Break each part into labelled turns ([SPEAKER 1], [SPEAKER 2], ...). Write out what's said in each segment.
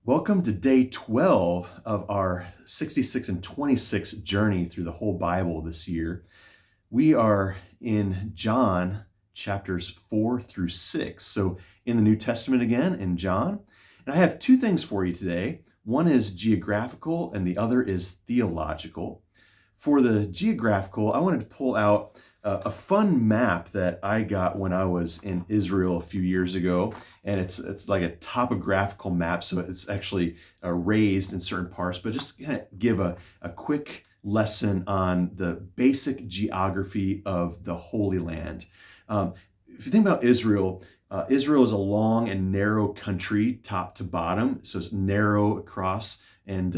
[SPEAKER 1] Welcome to day 12 of our 66 and 26 journey through the whole Bible this year. We are in John chapters 4 through 6. So in the New Testament again, in John. And I have two things for you today. One is geographical and the other is theological. For the geographical, I wanted to pull out a fun map that I got when I was in Israel a few years ago, and it's like a topographical map, so it's actually raised in certain parts, but just kind of give a quick lesson on the basic geography of the Holy Land. If you think about Israel, Israel is a long and narrow country, top to bottom, so it's narrow across and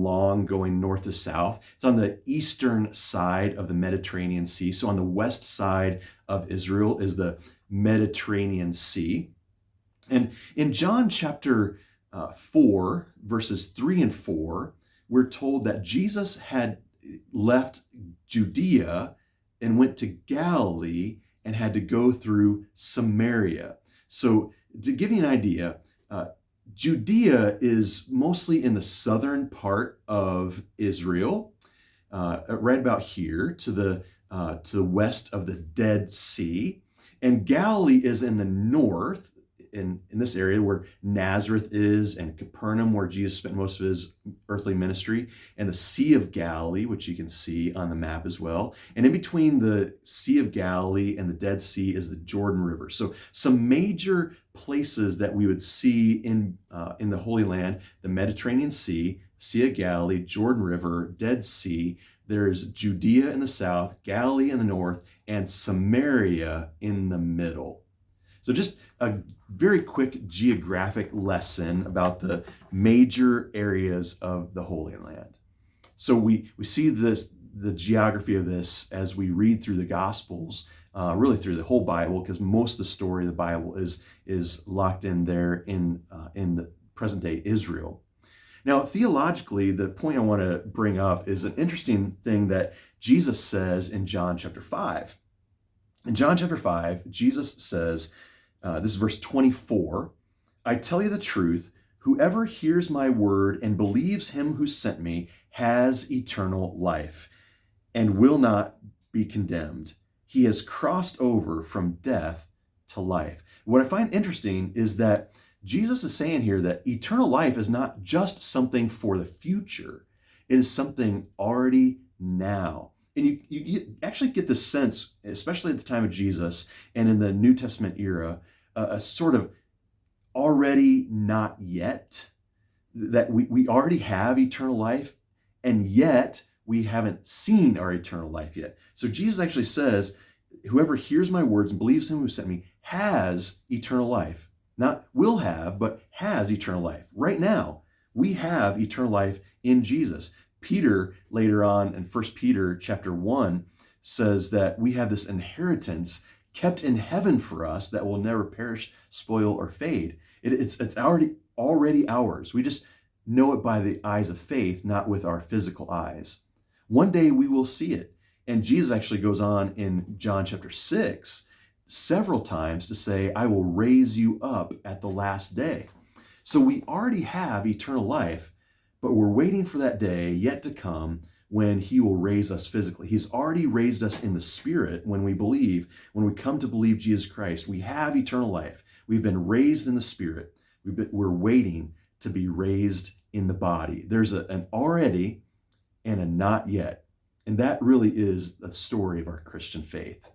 [SPEAKER 1] long going north to south. It's on the eastern side of the Mediterranean Sea. So on the west side of Israel is the Mediterranean Sea. And in John chapter 4, verses 3 and 4, we're told that Jesus had left Judea and went to Galilee and had to go through Samaria. So to give you an idea, Judea is mostly in the southern part of Israel, right about here to the west of the Dead Sea, and Galilee is in the north, in this area where Nazareth is, and Capernaum, where Jesus spent most of his earthly ministry, and the Sea of Galilee, which you can see on the map as well. And in between the Sea of Galilee and the Dead Sea is the Jordan River. So some major places that we would see in the Holy Land: the Mediterranean Sea, Sea of Galilee, Jordan River, Dead Sea. There's Judea in the south, Galilee in the north, and Samaria in the middle. So just a very quick geographic lesson about the major areas of the Holy Land. So we see the geography of this as we read through the Gospels, really through the whole Bible, because most of the story of the Bible is locked in there in the present day Israel. Now, theologically, the point I want to bring up is an interesting thing that Jesus says in John chapter 5. In John chapter 5, Jesus says, this is verse 24, "I tell you the truth, whoever hears my word and believes him who sent me has eternal life and will not be condemned. He has crossed over from death to life." What I find interesting is that Jesus is saying here that eternal life is not just something for the future. It is something already now. And you actually get the sense, especially at the time of Jesus and in the New Testament era, a sort of already not yet, that we already have eternal life, and yet we haven't seen our eternal life yet. So Jesus actually says, whoever hears my words and believes him who sent me has eternal life. Not will have, but has eternal life. Right now, we have eternal life in Jesus. Peter, later on in 1 Peter chapter 1, says that we have this inheritance kept in heaven for us that will never perish, spoil, or fade. It's already ours. We just know it by the eyes of faith, not with our physical eyes. One day we will see it. And Jesus actually goes on in John chapter 6 several times to say, "I will raise you up at the last day." So we already have eternal life, but we're waiting for that day yet to come when he will raise us physically. He's already raised us in the spirit when we come to believe Jesus Christ. We have eternal life. We've been raised in the spirit. We're waiting to be raised in the body. There's an already and a not yet. And that really is the story of our Christian faith.